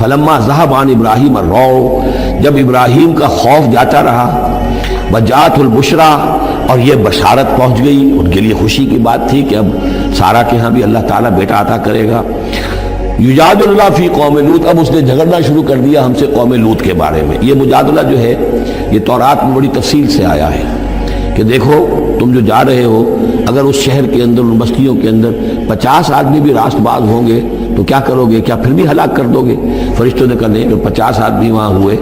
فلما ذهب عن ابراہیم الروع، جب ابراہیم کا خوف جاتا رہا، وجاءت البشرا، اور یہ بشارت پہنچ گئی، ان کے لیے خوشی کی بات تھی کہ اب سارا کے ہاں بھی اللہ تعالیٰ بیٹا عطا کرے گا۔ یجادلنا فی قوم لوط، اب اس نے جھگڑنا شروع کر دیا ہم سے قوم لوط کے بارے میں۔ یہ مجادلہ جو ہے یہ تورات میں بڑی تفصیل سے آیا ہے کہ دیکھو تم جو جا رہے ہو، اگر اس شہر کے اندر، ان بستیوں کے اندر 50 آدمی بھی راست باز ہوں گے تو کیا کرو گے؟ کیا پھر بھی ہلاک کر دو گے؟ فرشتوں نے کہا نہیں، اگر 50 آدمی وہاں ہوئے،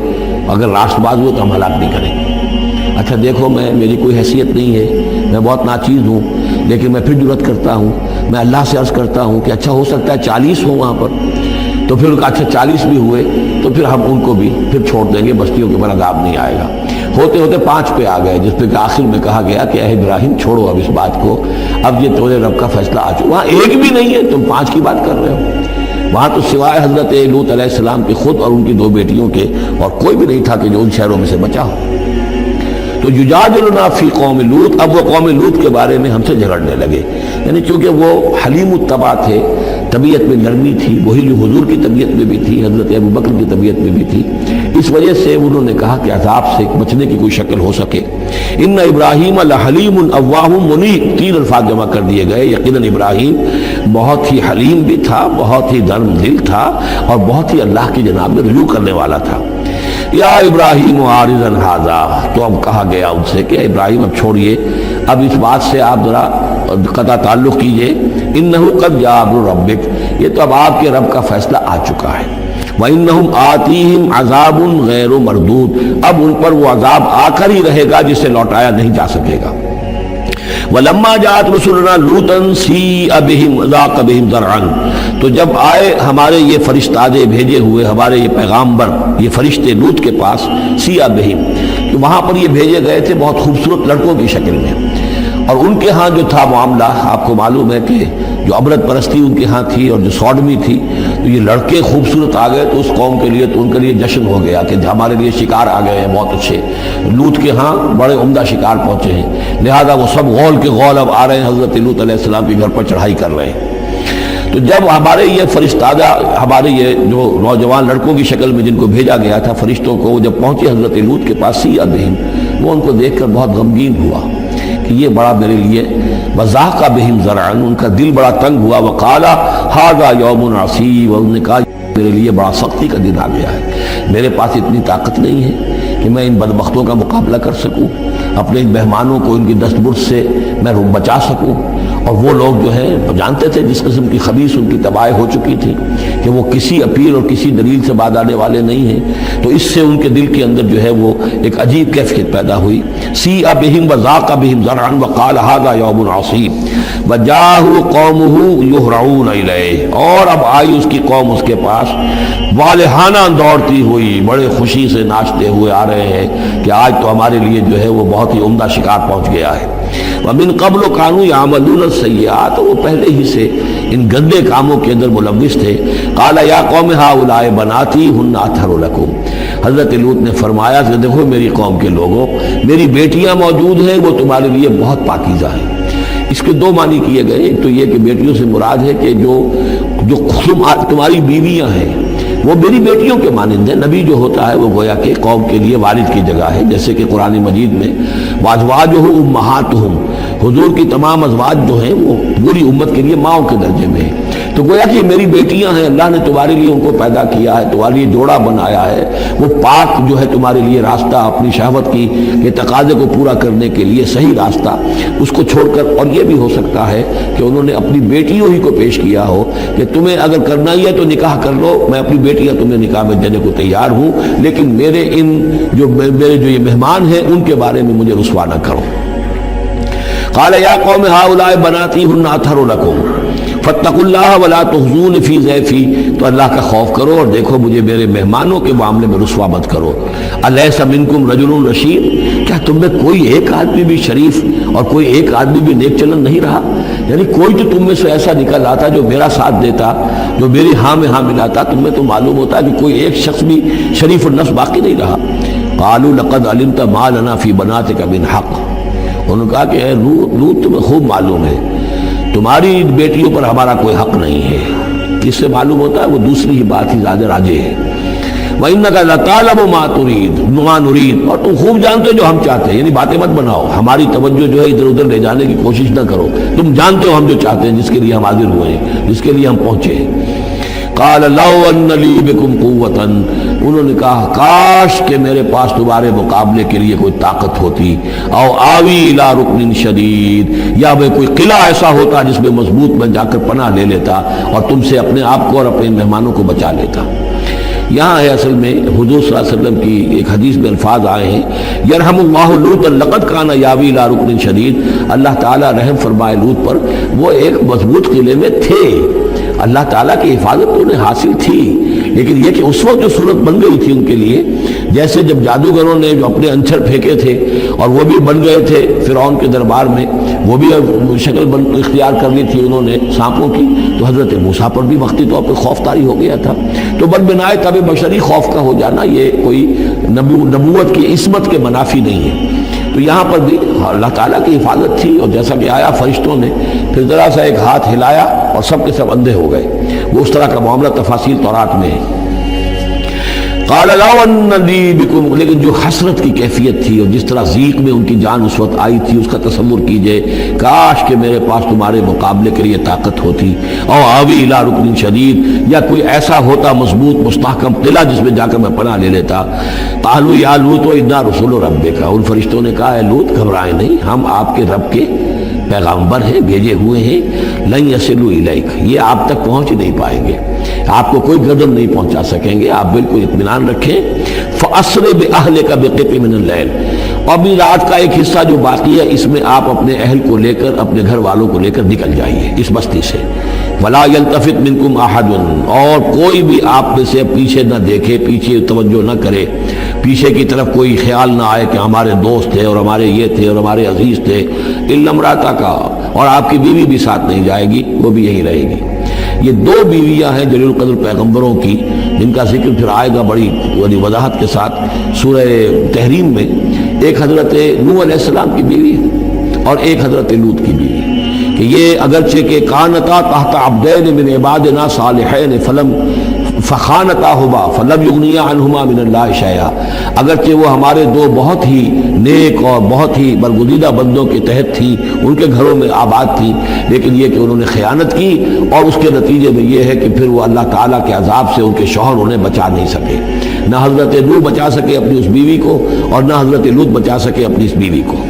اگر راست باز ہوئے تو ہم ہلاک نہیں کریں گے۔ اچھا دیکھو، میری کوئی حیثیت نہیں ہے، میں بہت ناچیز ہوں، لیکن میں پھر جرات کرتا ہوں، میں اللہ سے عرض کرتا ہوں کہ اچھا ہو سکتا ہے 40 ہوں وہاں پر، تو پھر اچھا 40 بھی ہوئے تو پھر ہم ان کو بھی پھر چھوڑ دیں گے، بستیوں کے اوپر عذاب نہیں آئے گا۔ ہوتے ہوتے 5 پہ آ گئے، جس پہ کہ آخر میں کہا گیا کہ اے ابراہیم چھوڑو اب اس بات کو، اب یہ تمہارے رب کا فیصلہ آ چکا۔ وہاں ایک بھی نہیں ہے، تم 5 کی بات کر رہے ہو۔ وہاں تو سوائے حضرت لوط علیہ السلام کے خود اور ان کی 2 بیٹیوں کے اور کوئی بھی نہیں تھا کہ جو ان شہروں میں سے بچا ہو۔ تو یجادلنا فی قوم لوط، اب وہ قوم لوط کے بارے میں ہم سے جھگڑنے لگے، یعنی چونکہ وہ حلیم الطبع تھے، طبیعت میں نرمی تھی، وہی جو حضور کی طبیعت میں بھی تھی، حضرت ابوبکر کی طبیعت میں بھی تھی، اس وجہ سے انہوں نے کہا کہ عذاب سے بچنے کی کوئی شکل ہو سکے۔ ان ابراہیم لحلیم اواہ منیب، 3 الفاظ جمع کر دیے گئے۔ یقیناً ابراہیم بہت ہی حلیم بھی تھا، بہت ہی نرم دل تھا، اور بہت ہی اللہ کی جناب میں رجوع کرنے والا تھا۔ یا ابراہیم عارضا ھذا، تو اب کہا گیا ان سے کہ ابراہیم اب چھوڑیے، اب اس بات سے آپ ذرا قطع تعلق کیجئے۔ انہ قد جاء امر ربک، یہ تو اب آپ کے رب کا فیصلہ آ چکا ہے۔ وانہم آتیہم عذاب غیر مردود، اب ان پر وہ عذاب آ کر ہی رہے گا جسے لوٹایا نہیں جا سکے گا۔ ولما جاءت رسلنا لوطا سیء بہم وضاق بہم ذرعا، تو جب آئے ہمارے یہ فرشتادے بھیجے ہوئے، ہمارے یہ پیغامبر، یہ فرشتے لوط کے پاس، سیء بہم، تو وہاں پر یہ بھیجے گئے تھے بہت خوبصورت لڑکوں کی شکل میں، اور ان کے ہاں جو تھا معاملہ، آپ کو معلوم ہے کہ جو عبرت پرستی ان کے ہاں تھی اور جو سوڈمی تھی، تو یہ لڑکے خوبصورت آ گئے تو اس قوم کے لیے، تو ان کے لیے جشن ہو گیا کہ ہمارے لیے شکار آ گئے ہیں بہت اچھے، لوط کے ہاں بڑے عمدہ شکار پہنچے ہیں، لہذا وہ سب غول کے غول اب آ رہے ہیں، حضرت لوط علیہ السلام کے گھر پر چڑھائی کر رہے ہیں۔ تو جب ہمارے یہ فرشتادہ، ہمارے یہ جو نوجوان لڑکوں کی شکل میں جن کو بھیجا گیا تھا فرشتوں کو، وہ جب پہنچے حضرت لوط کے پاس، سیء بہم، وہ ان کو دیکھ کر بہت غمگین ہوا کہ یہ بڑا میرے لیے، وضاق بہم ذرعا، ان کا دل بڑا تنگ ہوا، وقال ھذا یوم عصیب، اور انہوں نے کہا میرے لیے بڑا سختی کا دن آ گیا ہے، میرے پاس اتنی طاقت نہیں ہے کہ میں ان بدبختوں کا مقابلہ کر سکوں، اپنے ان مہمانوں کو ان کی دستبرد سے میں بچا سکوں، اور وہ لوگ جو ہیں جانتے تھے جس قسم کی خبیث ان کی تباہی ہو چکی تھی کہ وہ کسی اپیل اور کسی دلیل سے بعد آنے والے نہیں ہیں، تو اس سے ان کے دل کے اندر جو ہے وہ ایک عجیب کیفیت پیدا ہوئی۔ سیء بہم وضاق بہم ذرعا وقال ھذا یوم عصیب وجاءہ قومہ یہرعون الیہ، اور اب آئی اس کی قوم اس کے پاس والہانہ دوڑتی ہوئی، بڑے خوشی سے ناچتے ہوئے آ رہے ہیں کہ آج تو ہمارے لیے جو ہے وہ بہت ہی عمدہ شکار پہنچ گیا ہے۔ ومن قبل كانوا يعملون السيئات، وہ پہلے ہی سے ان گندے کاموں کے اندر ملوث تھے۔ قال یا قوم هؤلاء بناتی هن اطہر لكم، حضرت لوط نے فرمایا کہ دیکھو میری قوم کے لوگوں، میری بیٹیاں موجود ہیں، وہ تمہارے لیے بہت پاکیزہ ہیں۔ اس کے 2 معنی کیے گئے، ایک تو یہ کہ بیٹیوں سے مراد ہے کہ جو تمہاری بیویاں ہیں وہ میری بیٹیوں کے مانند ہیں۔ نبی جو ہوتا ہے وہ گویا کہ قوم کے لیے والد کی جگہ ہے، جیسے کہ قرآن مجید میں وازواجہ امہاتہم، حضور کی تمام ازواج جو ہیں وہ پوری امت کے لیے ماؤں کے درجے میں ہیں، تو گویا کہ میری بیٹیاں ہیں، اللہ نے تمہارے لیے ان کو پیدا کیا ہے، تمہارے لیے جوڑا بنایا ہے، وہ پاک جو ہے تمہارے لیے راستہ اپنی شہوت کی کے تقاضے کو پورا کرنے کے لیے صحیح راستہ اس کو چھوڑ کر، اور یہ بھی ہو سکتا ہے کہ انہوں نے اپنی بیٹیوں ہی کو پیش کیا ہو کہ تمہیں اگر کرنا ہی ہے تو نکاح کر لو، میں اپنی بیٹیاں تمہیں نکاح میں دینے کو تیار ہوں، لیکن میرے جو یہ مہمان ہیں ان کے بارے میں مجھے رسوا نہ کرو۔ قال یا قوم هؤلاء بناتی هن اطہر لكم فاتقوا اللہ ولا تخزون فی ضیفی، تو اللہ کا خوف کرو اور دیکھو مجھے میرے مہمانوں کے معاملے میں رسوا مت کرو۔ الیس منکم رجل رشید، کیا تم میں کوئی ایک آدمی بھی شریف اور کوئی ایک آدمی بھی نیک چلن نہیں رہا؟ یعنی کوئی تو تم میں سے ایسا نکل آتا جو میرا ساتھ دیتا، جو میری ہاں میں ہاں ملاتا، تم میں تو معلوم ہوتا کہ کوئی ایک شخص بھی شریف النفس باقی نہیں رہا۔ قالوا لقد علمت ما لنا فی بناتک من حق، انہوں نے کہا کہ لوط تمہیں خوب معلوم ہے تمہاری بیٹیوں پر ہمارا کوئی حق نہیں ہے۔ اس سے معلوم ہوتا ہے وہ دوسری ہی بات ہی زیادہ راجے ہے۔ وَإِنَّكَ لَتَعْلَمُ مَا نُرِيدُ، اور تم خوب جانتے ہو جو ہم چاہتے ہیں، یعنی باتیں مت بناؤ، ہماری توجہ جو ہے ادھر ادھر لے جانے کی کوشش نہ کرو، تم جانتے ہو ہم جو چاہتے ہیں، جس کے لیے ہم حاضر ہوئے ہیں، جس کے لیے ہم پہنچے ہیں۔ قَالَ لَوْ أَنَّ لِي بِكُمْ قُوَّةً، انہوں نے کہا کاش کہ میرے پاس تمہارے مقابلے کے لیے کوئی طاقت ہوتی، او آوی الی رکن شدید، یا وہ کوئی قلعہ ایسا ہوتا جس میں مضبوط میں جا کر پناہ لے لیتا اور تم سے اپنے آپ کو اور اپنے مہمانوں کو بچا لیتا۔ یہاں ہے اصل میں حضور صلی اللہ علیہ وسلم کی ایک حدیث میں الفاظ آئے ہیں، یرحم اللہ لوطا لقد کان یاوی الی رکن شدید، اللہ تعالیٰ رحم فرمائے لوط پر، وہ ایک مضبوط قلعے میں تھے، اللہ تعالیٰ کی حفاظت تو انہیں حاصل تھی، لیکن یہ کہ اس وقت جو صورت بن گئی تھی ان کے لیے، جیسے جب جادوگروں نے جو اپنے انچر پھینکے تھے اور وہ بھی بن گئے تھے فرعون کے دربار میں، وہ بھی شکل اختیار کر لی تھی انہوں نے سانپوں کی، تو حضرت موسیٰ پر بھی وقتی طور پر خوف طاری ہو گیا تھا۔ تو بدبنائے طب بشری خوف کا ہو جانا یہ کوئی نبوت کی عصمت کے منافی نہیں ہے۔ تو یہاں پر بھی اللہ تعالیٰ کی حفاظت تھی، اور جیسا کہ آیا فرشتوں نے پھر ذرا سا ایک ہاتھ ہلایا اور سب کے سب اندھے ہو گئے، وہ اس طرح کا معاملہ تفاصیل تورات میں ہے۔ قال لو ان لی بکم، لیکن جو حسرت کی کیفیت تھی اور جس طرح ضیق میں ان کی جان اس وقت آئی تھی، اس کا تصور کیجئے، کاش کہ میرے پاس تمہارے مقابلے کے لیے طاقت ہوتی، او آوی الی رکن شدید، یا کوئی ایسا ہوتا مضبوط مستحکم قلعہ جس میں جا کر میں پناہ لے لیتا۔ قالوا یا لوط انا رسول ربک، ان فرشتوں نے کہا اے لوط گھبرائیں نہیں، ہم آپ کے رب کے پیغامبر ہیں، بھیجے ہوئے ہیں، لن یصلوا الیک، یہ آپ تک پہنچ نہیں پائیں گے، آپ کو کوئی گردن نہیں پہنچا سکیں گے، آپ بالکل اطمینان رکھیں۔ فَأَسْرِ بِأَهْلِكَ بِقِطْعٍ مِنَ اللَّيْلِ، اور بھی رات کا ایک حصہ جو باقی ہے اس میں آپ اپنے اہل کو لے کر، اپنے گھر والوں کو لے کر نکل جائیے اس بستی سے۔ وَلَا يَلْتَفِتْ مِنْكُمْ أَحَدٌ، اور کوئی بھی آپ میں سے پیچھے نہ دیکھے، پیچھے توجہ نہ کرے، پیچھے کی طرف کوئی خیال نہ آئے کہ ہمارے دوست تھے اور ہمارے یہ تھے اور ہمارے عزیز تھے، إِلَّا امْرَأَتَكَ، اور آپ کی بیوی بھی ساتھ نہیں جائے گی، وہ بھی یہیں رہے گی۔ یہ دو بیویاں ہیں جلیل القدر پیغمبروں کی، جن کا ذکر پھر آئے گا بڑی وضاحت کے ساتھ سورہ تحریم میں۔ ایک حضرت نوح علیہ السلام کی بیوی اور ایک حضرت لوط کی بیوی، کہ یہ اگرچہ کہ کانتا تحت عبدین من عبادنا صالحین فخانتاہما فلم یغنیا عنہما من اللہ شیئا، اگرچہ وہ ہمارے دو بہت ہی نیک اور بہت ہی برگزیدہ بندوں کے تحت تھی، ان کے گھروں میں آباد تھی، لیکن یہ کہ انہوں نے خیانت کی، اور اس کے نتیجے میں یہ ہے کہ پھر وہ اللہ تعالیٰ کے عذاب سے ان کے شوہر انہیں بچا نہیں سکے، نہ حضرت نوح بچا سکے اپنی اس بیوی کو، اور نہ حضرت لوط بچا سکے اپنی اس بیوی کو۔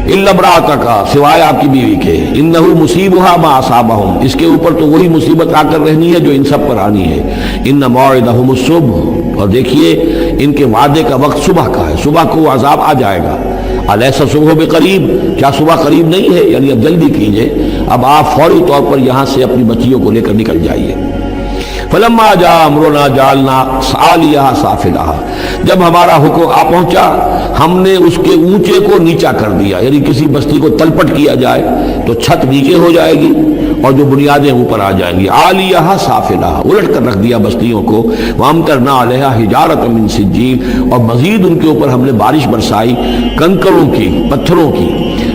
الا امرأتک، سوائے آپ کی بیوی کے، انہ مصیبھا ما اصابہم، اس کے اوپر تو وہی مصیبت آ کر رہنی ہے جو ان سب پر آنی ہے۔ ان موعدہم الصبح، اور دیکھیے ان کے وعدے کا وقت صبح کا ہے، صبح کو وہ عذاب آ جائے گا۔ الیس الصبح بقریب، کیا صبح قریب نہیں ہے؟ یعنی اب جلدی کیجئے، اب آپ فوری طور پر یہاں سے اپنی بچیوں کو لے کر نکل جائیے۔ فلما جاء امرنا جعلنا عالیہا سافلہا، جب ہمارا حکم آ پہنچا ہم نے اس کے اونچے کو نیچا کر دیا، یعنی کسی بستی کو تلپٹ کیا جائے تو چھت نیچے ہو جائے گی اور جو بنیادیں اوپر آ جائیں گی، عالیہا سافلہا، الٹ کر رکھ دیا بستیوں کو۔ وامطرنا علیہا حجارۃ من سجیل، اور مزید ان کے اوپر ہم نے بارش برسائی کنکروں کی، پتھروں کی،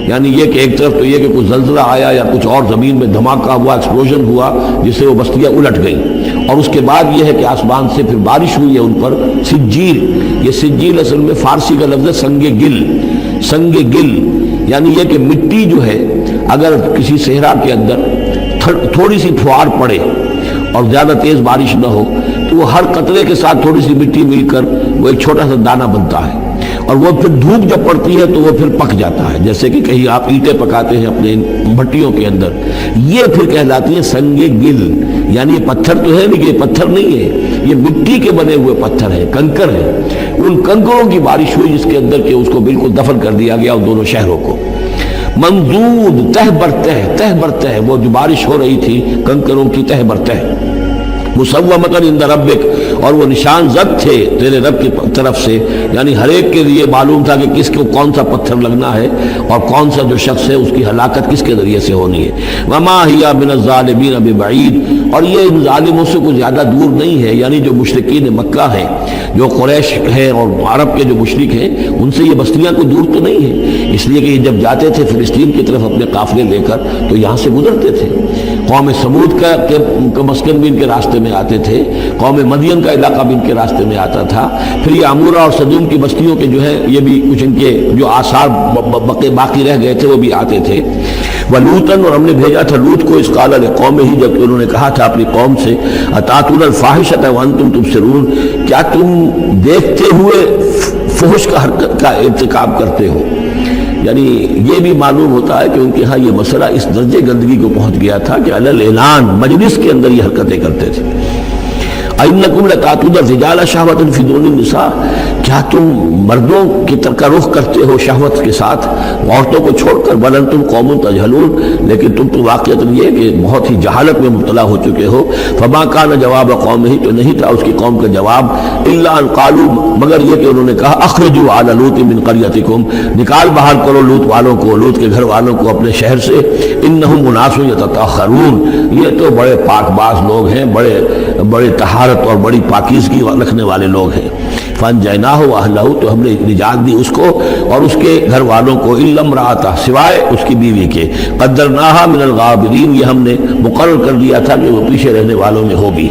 یعنی یہ کہ ایک طرف تو یہ کہ کچھ زلزلہ آیا یا کچھ اور زمین میں دھماکہ ہوا، ایکسپلوژن ہوا جس سے وہ بستیاں الٹ گئیں، اور اس کے بعد یہ ہے کہ آسمان سے پھر بارش ہوئی ہے ان پر سجیل۔ یہ سجیل اصل میں فارسی کا لفظ ہے سنگ گل، سنگ گل یعنی یہ کہ مٹی جو ہے اگر کسی صحرا کے اندر تھوڑی سی پھوار پڑے اور زیادہ تیز بارش نہ ہو تو وہ ہر قطرے کے ساتھ تھوڑی سی مٹی مل کر وہ ایک چھوٹا سا دانہ بنتا ہے، اور وہ پھر دھوپ جب پڑتی ہے تو وہ پھر پک جاتا ہے، جیسے کہ کہیں آپ اینٹیں پکاتے ہیں اپنے بھٹیوں کے اندر، یہ پھر کہلاتی ہے سنگ گل، یعنی یہ پتھر تو ہے لیکن یہ پتھر نہیں ہے، یہ مٹی کے بنے ہوئے پتھر ہیں، کنکر ہیں۔ ان کنکروں کی بارش ہوئی جس کے اندر کہ اس کو بالکل دفن کر دیا گیا ان دونوں شہروں کو۔ منضود، تہ برتہ، وہ جو بارش ہو رہی تھی کنکروں کی تہ برتہ، مسومۃ عند ربک، اور وہ نشان زد تھے تیرے رب کی طرف سے، یعنی ہر ایک کے لیے معلوم تھا کہ کس کو کون سا پتھر لگنا ہے اور کون سا جو شخص ہے اس کی ہلاکت کس کے ذریعے سے ہونی ہے۔ وما ہی من الظالمین ببعید، اور یہ ان ظالموں سے کچھ زیادہ دور نہیں ہے، یعنی جو مشرکین مکہ ہیں، جو قریش ہیں اور عرب کے جو مشرک ہیں، ان سے یہ بستیاں کوئی دور تو نہیں ہیں، اس لیے کہ یہ جب جاتے تھے فلسطین کی طرف اپنے قافلے لے کر تو یہاں سے گزرتے تھے، قوم سمود کا مسکن بھی ان کے راستے میں آتے تھے، قوم مدین کا علاقہ بھی ان کے راستے میں آتا تھا، پھر یہ عمورہ اور صدوم کی بستیوں کے جو ہے یہ بھی کچھ ان کے جو آثار باقی رہ گئے تھے وہ بھی آتے تھے۔ وَلُوطًا، اور ہم نے بھیجا تھا لوط کو، اذ قال لقومہ، جب کہ انہوں نے کہا تھا اپنی قوم سے، اتاتون الفاحشۃ وانتم تبصرون، کیا تم دیکھتے ہوئے فحش کا حرکت کا ارتکاب کرتے ہو؟ یعنی یہ بھی معلوم ہوتا ہے کہ ان کے ہاں یہ مسئلہ اس درجے گندگی کو پہنچ گیا تھا کہ علی الاعلان مجلس کے اندر یہ حرکتیں کرتے تھے۔ اِنَّکُمْ لَتَأْتُونَ الرِّجَالَ شَهْوَةً فِي دُونِ النِّسَاءِ، کیا تم مردوں کی طرف کا رخ کرتے ہو شہوت کے ساتھ عورتوں کو چھوڑ کر؟ بل انتم قوم تجہلون، لیکن تم تو واقعۃ یہ کہ بہت ہی جہالت میں مبتلا ہو چکے ہو۔ فما کان جواب قومہ، تو نہیں تھا اس کی قوم کا جواب، الا ان قالوا، مگر یہ کہ انہوں نے کہا، اخرجوا آل لوط من قریتکم، نکال باہر کرو لوط والوں کو، لوط کے گھر والوں کو اپنے شہر سے، انہم اناس یتطہرون، یہ تو بڑے پاک باز لوگ ہیں، بڑے طہارت اور بڑی پاکیزگی رکھنے والے لوگ ہیں۔ فانجیناہ واہلہ، تو ہم نے نجات دی اس کو اور اس کے گھر والوں کو، الا امرأتہ، سوائے اس کی بیوی کے، قدرناہا من الغابرین، یہ ہم نے مقرر کر دیا تھا کہ وہ پیچھے رہنے والوں میں ہوگی۔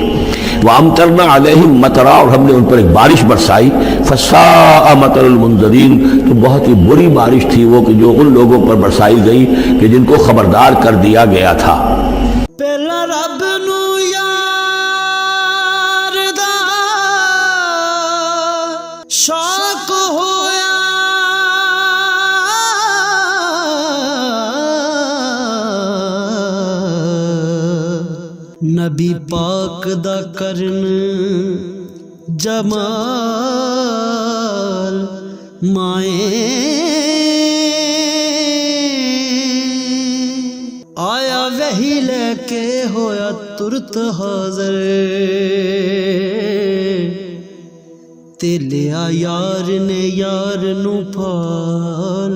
وامطرنا علیہم مطرا، اور ہم نے ان پر ایک بارش برسائی، فساء مطر المنذرین، تو بہت ہی بری بارش تھی وہ کہ جو ان لوگوں پر برسائی گئی کہ جن کو خبردار کر دیا گیا تھا۔ پہلا رب نو یار دا شوق ہویا، نبی پاک دا کرن جمال مائیں، آیا وحی لے کے ہویا ترت حاضر، تے لیا یار نے یار نو پال